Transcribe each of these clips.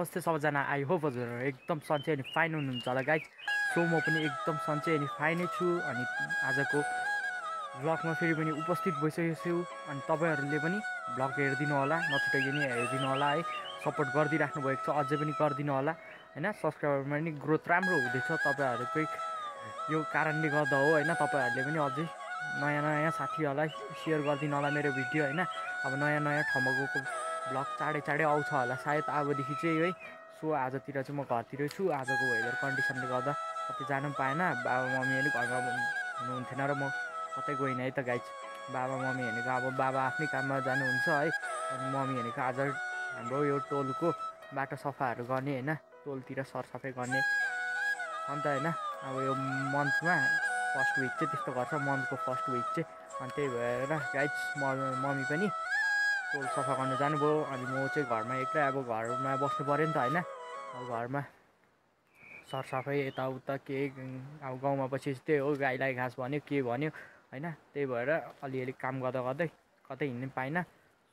नमस्ते सबैजना, I hope हजुरहरू एकदम सन्चै अनि फाइन हुनुहुन्छ होला गाइज। सो म पनि एकदम सन्चै अनि फाइनै छु। अनि आजको भ्लगमा फेरि पनि उपस्थित भइसकेको छु। अनि तपाईँहरूले पनि भ्लग हेरिदिनु होला, नछुटाइकन हेरिदिनु होला है। सपोर्ट गरिदिइराख्नु भएको छ, अझै पनि गरिदिनु होला होइन। सब्सक्राइबरमा पनि ग्रोथ राम्रो हुँदैछ तपाईँहरूकै यो कारणले गर्दा हो होइन। तपाईँहरूले पनि अझै नयाँ साथीहरूलाई सेयर गरिदिनु होला मेरो भिडियो होइन। अब नयाँ ठाउँमा गएको भ्लग चाँडै आउँछ होला सायद अबदेखि चाहिँ है। सो आजतिर चाहिँ म घरतिरै छु। आजको वेदर कन्डिसनले गर्दा कतै जानु पनि पाएन। बाबा मम्मी पनि घरमा हुनुहुन्थेन र म कतै गइनँ है त गाइज। बाबा मम्मी भनेको अब बाबा आफ्नै काममा जानुहुन्छ है। अनि मम्मी भनेको आज हाम्रो यो टोलको बाटो सफाहरू गर्ने होइन, टोलतिर सरसफाइ गर्ने अन्त होइन। अब यो मन्थमा फर्स्ट विक चाहिँ त्यस्तो गर्छ, मन्थको फर्स्ट विक चाहिँ। अनि त्यही भएर गाइज मम्मी पनि टोल सफा गर्नु जानुभयो। अनि म चाहिँ घरमा एक्लै, अब घरमा बस्नु पऱ्यो नि त होइन। अब घरमा सरसफाइ यताउता के अब गाउँमा पछि त्यही हो, गाईलाई घाँस भन्यो के भन्यो होइन। त्यही भएर अलिअलि काम गर्दै कतै हिँड्नु पाइनँ।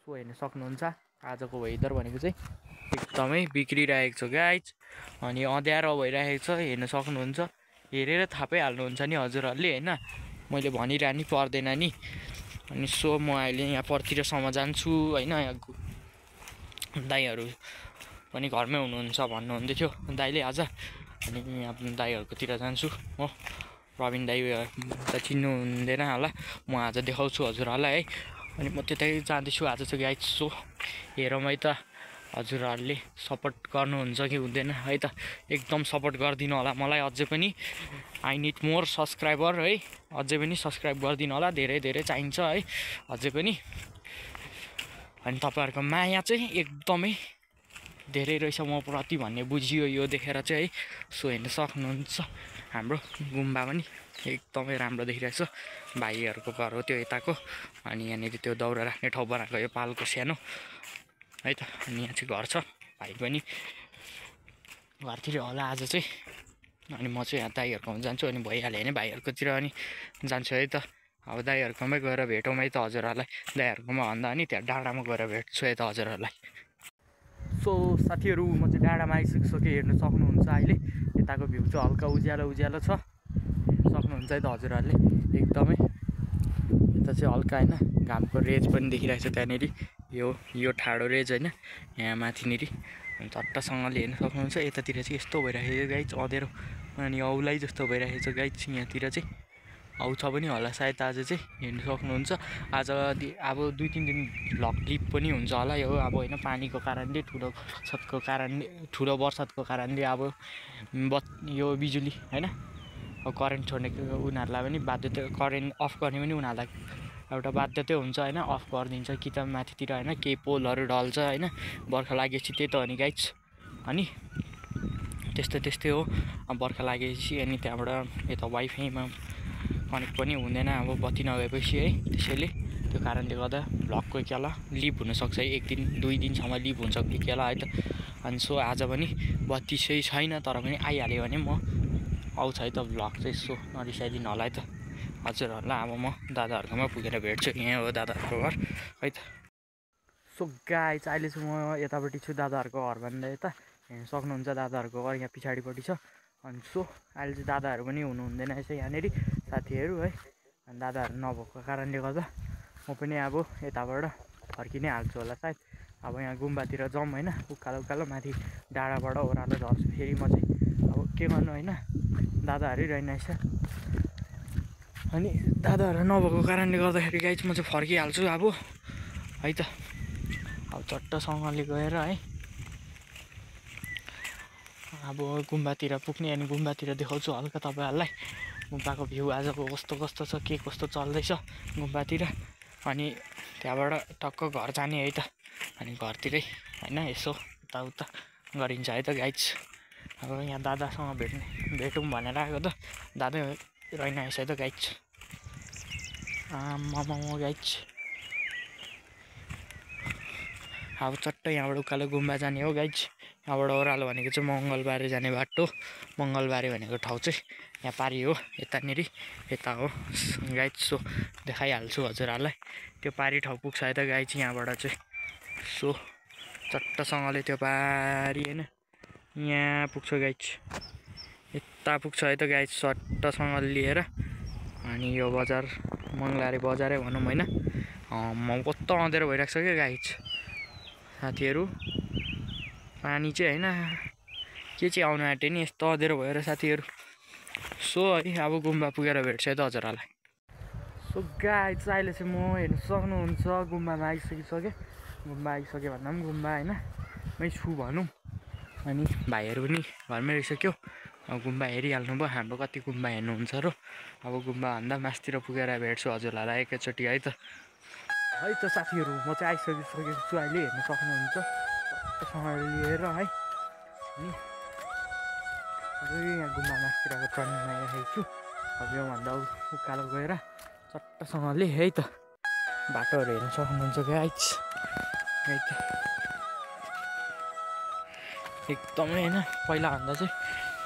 सो हेर्नु सक्नुहुन्छ आजको वेदर भनेको चाहिँ एकदमै बिग्रिरहेको छ गाइज। अनि अँध्यारो भइरहेको छ, हेर्नु सक्नुहुन्छ। हेरेर थाहा पाइहाल्नुहुन्छ नि हजुरहरूले होइन, मैले भनिरहनु पर्दैन नि। अनि सो म अहिले यहाँ पर्तिरसम्म जान्छु होइन। यहाँ दाईहरू पनि घरमै हुनुहुन्छ भन्नुहुँदै थियो दाईले आज। अनि यहाँ दाईहरूकोतिर जान्छु म। प्रवीण दाई त चिन्नु हुँदैन होला, म आज देखाउँछु हजुरहरूलाई है। अनि म त्यतै जाँदैछु आज चाहिँ गाइज। सो हेरौँ है त हजुरहरूले सपोर्ट गर्नुहुन्छ कि हुँदैन है त। एकदम सपोर्ट गरिदिनु होला मलाई अझै पनि। आई निड मोर सब्सक्राइबर है। अझै पनि सब्सक्राइब गरिदिनु होला, धेरै चाहिन्छ है अझै पनि। अनि तपाईँहरूको माया चाहिँ एकदमै धेरै रहेछ म प्रति भन्ने बुझियो यो देखेर चाहिँ है। सो हेर्नु सक्नुहुन्छ हाम्रो गुम्बा पनि एकदमै राम्रो देखिरहेछ। भाइहरूको घर हो त्यो यताको। अनि यहाँनिर त्यो दाउरा राख्ने ठाउँ बनाएको यो पालको सानो है त। अनि यहाँ चाहिँ घर छ, भाइ पनि घरतिर होला आज चाहिँ। अनि म चाहिँ यहाँ दाईहरूकोमा जान्छु। अनि भइहाल्यो भने भाइहरूकोतिर अनि जान्छु है त। अब दाईहरूकोमै गएर भेटौँ है त हजुरहरूलाई। दाईहरूकोमा भन्दा पनि त्यहाँ डाँडामा गएर भेट्छु है त हजुरहरूलाई। सो साथीहरू म चाहिँ डाँडामा आइसकिसकेँ, हेर्नु सक्नुहुन्छ अहिले। यताको भ्यू चाहिँ हल्का उज्यालो छ, हेर्नु सक्नुहुन्छ है त हजुरहरूले एकदमै। यता चाहिँ हल्का होइन घामको रेज पनि देखिरहेको छ त्यहाँनिर। यो ठाडो रेज होइन, यहाँ माथिनिर चट्टसँगले हेर्नु सक्नुहुन्छ। यतातिर चाहिँ यस्तो भइरहेको छ गाइज अँध्यारो। अनि औलै जस्तो भइरहेको छ गाइज यहाँतिर चाहिँ। आउँछ पनि होला सायद आज चाहिँ, हेर्नु सक्नुहुन्छ। आज अब 2-3 दिन भ्लग क्लिप पनि हुन्छ होला यो अब होइन। पानीको कारणले ठुलो वर्षातको कारणले अब यो बिजुली होइन, अब करेन्ट छोड्ने उनीहरूलाई पनि बाध्यता, करेन्ट अफ गर्ने पनि उनीहरूलाई एउटा बाध्यता हुन्छ होइन। अफ गरिदिन्छ कि त माथितिर होइन, केही पोलहरू ढल्छ होइन। बर्खा लागेपछि त्यही त हो नि गाइज। अनि त्यस्तै हो बर्खा लागेपछि। अनि त्यहाँबाट यता वाइफाईमा कनेक्ट पनि हुँदैन अब बत्ती नगएपछि है। त्यसैले त्यो कारणले गर्दा भ्लगको एकला लिप हुनसक्छ है, 1 दिन 2 दिनसम्म लिप हुन्छ एकला है त। अनि सो आज पनि बत्ती चाहिँ छैन, तर पनि आइहाल्यो भने म आउँछ है त भ्लग चाहिँ। सो नरिसाइदिनु होला है त हजुरहरूलाई। अब म दादाहरूकोमा पुगेर भेट्छु, यहाँ हो दादाहरूको घर है त। सो गाइज अहिले चाहिँ म यतापट्टि छु दादाहरूको घर भन्दा यता। हेर्नु सक्नुहुन्छ दादाहरूको घर यहाँ पछाडिपट्टि छ। अनि सो अहिले चाहिँ दादाहरू पनि हुनुहुँदैन रहेछ यहाँनिर साथीहरू है। अनि दादाहरू नभएको कारणले गर्दा म पनि अब यताबाट फर्किनै हाल्छु होला सायद। अब यहाँ गुम्बातिर जाउँ होइन, उकालो माथि डाँडाबाट ओह्रालो झर्छु फेरि म चाहिँ। अब के गर्नु होइन, दादाहरू रहेनछ। अनि दादाहरू नभएको कारणले गर्दाखेरि गाइज म चाहिँ फर्किहाल्छु अब है त। अब चट्टसँगले गएर है अब गुम्बातिर पुग्ने। अनि गुम्बातिर देखाउँछु हल्का तपाईँहरूलाई गुम्बाको भ्यू आजको कस्तो छ, के कस्तो चल्दैछ गुम्बातिर। अनि त्यहाँबाट टक्क घर जाने है त। अनि घरतिरै होइन यसो यताउता गरिन्छ है त गाइज। अब यहाँ दादासँग भेटौँ भनेर आएको त, दादा रहेनछ है त गाइज। आमामा गाइज अब चट्ट यहाँबाट उकालो गुम्बा जाने हो गाइज। यहाँबाट ओह्रालो भनेको चाहिँ मङ्गलबारे जाने बाटो। मङ्गलबारे भनेको ठाउँ चाहिँ यहाँ पारि हो, यतानिर यता हो गाइज। सो देखाइहाल्छु हजुरहरूलाई त्यो पारि ठाउँ पुग्छ है त गाइज यहाँबाट चाहिँ। सो चट्टसँगले त्यो पारि होइन यहाँ पुग्छ गाइज, यता पुग्छ है त गाइज सट्टसँग लिएर। अनि यो बजार मङ्गलारे बजारै भनौँ होइन, म कस्तो अँधेरो भइरहेको छ क्या गाइज साथीहरू। पानी चाहिँ होइन के चाहिँ आउनु आँट्यो नि, यस्तो अँधेरो भएर साथीहरू। सो है अब गुम्बा पुगेर भेट्छ है त हजुरहरूलाई। सो गाइज अहिले चाहिँ म हेर्नु सक्नुहुन्छ गुम्बामा आइसकिसकेँ। गुम्बा आइसक्यो भन्दा पनि गुम्बा होइन मै छु भनौँ। अनि भाइहरू पनि घरमै रहिसक्यो, अब गुम्बा हेरिहाल्नु भयो। हाम्रो कति गुम्बा हेर्नुहुन्छ र अब गुम्बाभन्दा मासतिर पुगेर भेट्छु हजुरहरूलाई एकैचोटि है त। है त साथीहरू म चाहिँ आइसकिसकेको छु, अहिले हेर्नु सक्नुहुन्छ सट्टसँग लिएर है। अनि यहाँ गुम्बा मासतिरको टर्निङमा आइरहेको छु। अब योभन्दा उकालो गएर चट्टसँगले है त बाटोहरू हेर्नु सक्नुहुन्छ गाइज है त। एकदमै होइन पहिलाभन्दा चाहिँ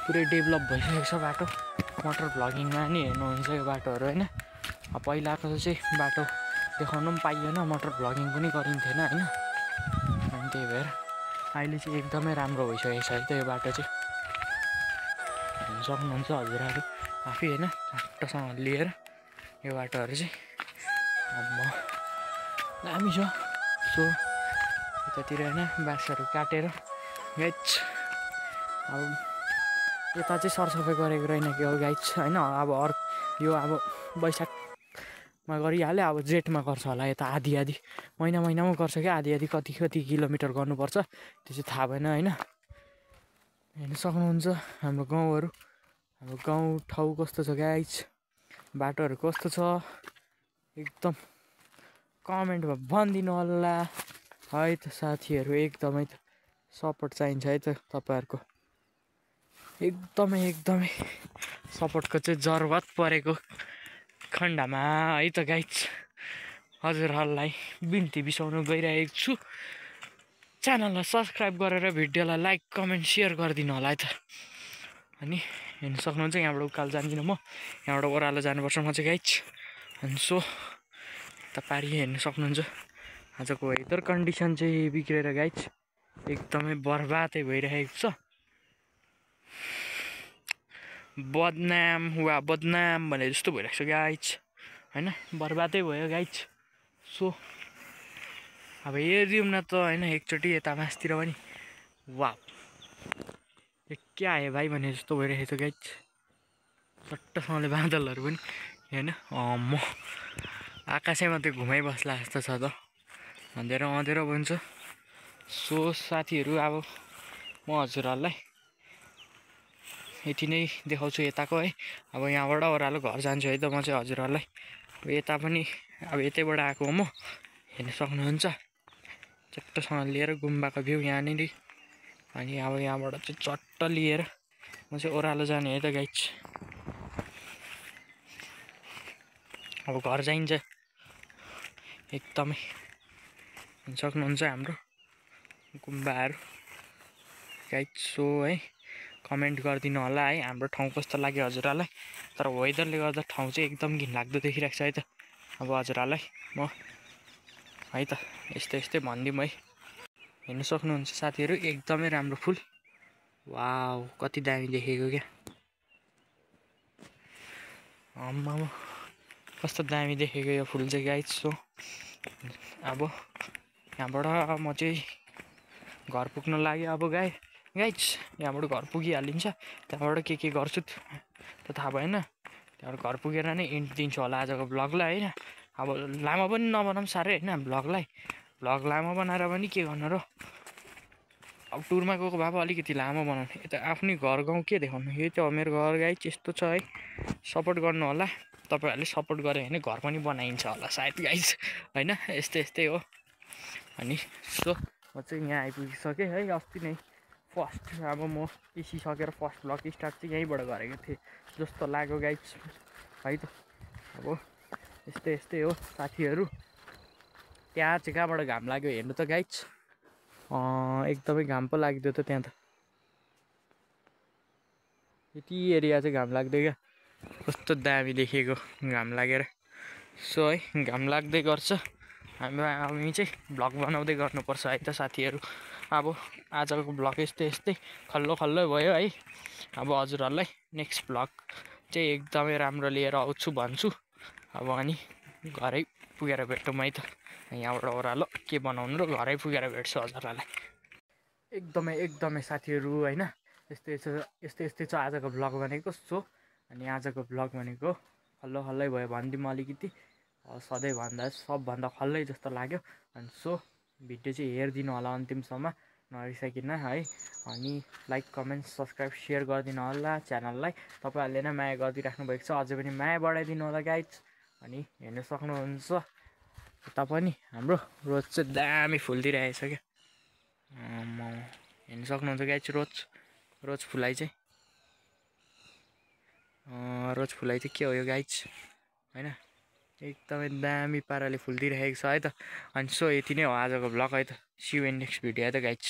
पुरै डेभलप भइसकेको छ बाटो। मोटर भ्लगिङमा नि हेर्नुहुन्छ यो बाटोहरू होइन। पहिलाको चाहिँ बाटो देखाउनु पनि पाइएन, मोटर भ्लगिङ पनि गरिन्थेन होइन। अनि त्यही भएर अहिले चाहिँ एकदमै राम्रो भइसकेको छ है त यो बाटो चाहिँ। हेर्नु सक्नुहुन्छ हजुरहरू आफै होइन चट्टसँग लिएर यो बाटोहरू चाहिँ। अब म दामी छ। सो यतातिर होइन बाँसहरू काटेर गाइज अब यता चाहिँ सरसफाइ गरेको रहेन कि हो गाइज होइन। अब यो अब वैशाखमा गरिहाल्यो, अब जेठमा गर्छ होला यता आधी महिनामा गर्छ क्या। आधी कति किलोमिटर गर्नुपर्छ त्यो चाहिँ थाहा भएन होइन। हेर्नु सक्नुहुन्छ हाम्रो गाउँहरू, हाम्रो गाउँ ठाउँ कस्तो छ गाइज, बाटोहरू कस्तो छ एकदम कमेन्टमा भनिदिनु होला है त साथीहरू। एकदमै सपोर्ट चाहिन्छ है त तपाईँहरूको, एकदमै सपोर्टको चाहिँ जरुरत परेको खण्डमा है त गाइज हजुरहरूलाई बिन्ती बिसाउनु गइरहेको छु। च्यानललाई सब्सक्राइब गरेर भिडियोलाई लाइक कमेन्ट सेयर गरिदिनु होला है त। अनि हेर्नु सक्नुहुन्छ यहाँबाट उकालो जान्दिनँ म, यहाँबाट ओह्रालो जानुपर्छ म चाहिँ गाइज। अनि सो यता पारि हेर्नु सक्नुहुन्छ आजको वेदर कन्डिसन चाहिँ बिग्रेर गाइज एकदमै बर्बादै भइरहेको छ। बदनाम भने जस्तो भइरहेको छ गाइज होइन, बर्बादै भयो गाइज। सो अब हेरिदिउँ न त होइन एकचोटि यता मासतिर पनि। वाह यो क्या आयो भाइ भने जस्तो भइरहेको छ गाइज। चट्टसँगले बादलहरू पनि होइन म आकाशैमा त्यो घुमाइबस्ला जस्तो छ त, अँधेरो पनि छ। सो साथीहरू अब म हजुरहरूलाई यति नै देखाउँछु यताको है। अब यहाँबाट ओह्रालो घर जान्छु है त म चाहिँ हजुरहरूलाई। अब यता पनि अब यतैबाट आएको म हेर्नु सक्नुहुन्छ चट्टसँग लिएर गुम्बाको भ्यू यहाँनिर। अनि अब यहाँबाट चाहिँ चट्ट लिएर म चाहिँ ओह्रालो जाने है त गाइज। अब घर जाइन्छ एकदमै हेर्नु सक्नुहुन्छ हाम्रो गुम्बाहरू गाइज। सो है कमेन्ट गरिदिनु होला है हाम्रो ठाउँ कस्तो लाग्यो हजुरहरूलाई। तर वेदरले गर्दा ठाउँ चाहिँ एकदम घिनलाग्दो देखिरहेको छ है त अब हजुरहरूलाई म है त। यस्तै भनिदिउँ है। हेर्नु सक्नुहुन्छ साथीहरू एकदमै राम्रो फुल। वाउ कति दामी देखेको क्या, आम्मा कस्तो दामी देखेको यो फुल चाहिँ गाइज। सो अब यहाँबाट म चाहिँ घर पुग्न लाग्यो अब गाइज। यहाँबाट घर पुगिहालिन्छ, त्यहाँबाट के गर्छु त थाहा भएन। त्यहाँबाट घर पुगेर नै इन्ड दिन्छु होला आजको भ्लगलाई होइन। अब लामो पनि नबनाऊँ साह्रै होइन भ्लग लामो बनाएर पनि के गर्नु र। अब टुरमा गएको भए अलिकति लामो बनाउने, यता आफ्नै घर गाउँ के देखाउनु। यही त हो मेरो घर गाइज, यस्तो छ है। सपोर्ट गर्नु होला, तपाईँहरूले सपोर्ट गऱ्यो भने घर पनि बनाइन्छ होला सायद गाइज होइन। यस्तै हो। अनि सो म चाहिँ यहाँ आइपुगिसकेँ है। अस्ति नै फर्स्ट अब म एसी सकेर फर्स्ट भ्लग स्टार्ट चाहिँ यहीँबाट गरेको थिएँ जस्तो लाग्यो गाइज है त। अब यस्तै हो साथीहरू। त्यहाँ चाहिँ कहाँबाट घाम लाग्यो हेर्नु त गाइज, एकदमै घाम पो लाग्यो त त्यहाँ त। यति एरिया चाहिँ घाम लाग्दै क्या, कस्तो दामी देखेको घाम लागेर। सो है घाम लाग्दै गर्छ, हामी चाहिँ भ्लग बनाउँदै गर्नुपर्छ है त साथीहरू। अब आजको भ्लग यस्तै खल्लो भयो है। अब हजुरहरूलाई नेक्स्ट भ्लग चाहिँ एकदमै राम्रो लिएर आउँछु भन्छु। अब अनि घरै पुगेर भेटौँ है त। यहाँबाट ओह्रालो के बनाउनु र घरै पुगेर भेट्छु हजुरहरूलाई। एकदमै साथीहरू होइन, यस्तै छ आजको भ्लग भनेको। सो अनि आजको भ्लग भनेको खल्लै भयो भनिदिउँ अलिकति, सधैँभन्दा सबभन्दा खल्लै जस्तो लाग्यो। अनि सो भिडियो चाहिँ हेरिदिनु होला अन्तिमसम्म नरिसाइकन है। अनि लाइक कमेन्ट सब्सक्राइब सेयर गरिदिनु होला च्यानललाई। तपाईँहरूले नै माया गरिदिइराख्नु भएको छ, अझै पनि माया बढाइदिनु होला गाइज। अनि हेर्नु सक्नुहुन्छ यता पनि हाम्रो रोज चाहिँ दामी फुल्दिरहेछ क्या। हेर्नु सक्नुहुन्छ गाइज रोज फुलाइ चाहिँ के हो यो गाइज होइन, एकदमै दामी पाराले फुल्दिरहेको छ है त। अनि सो यति नै हो आजको भ्लग है त। See you in next video है त गाइज।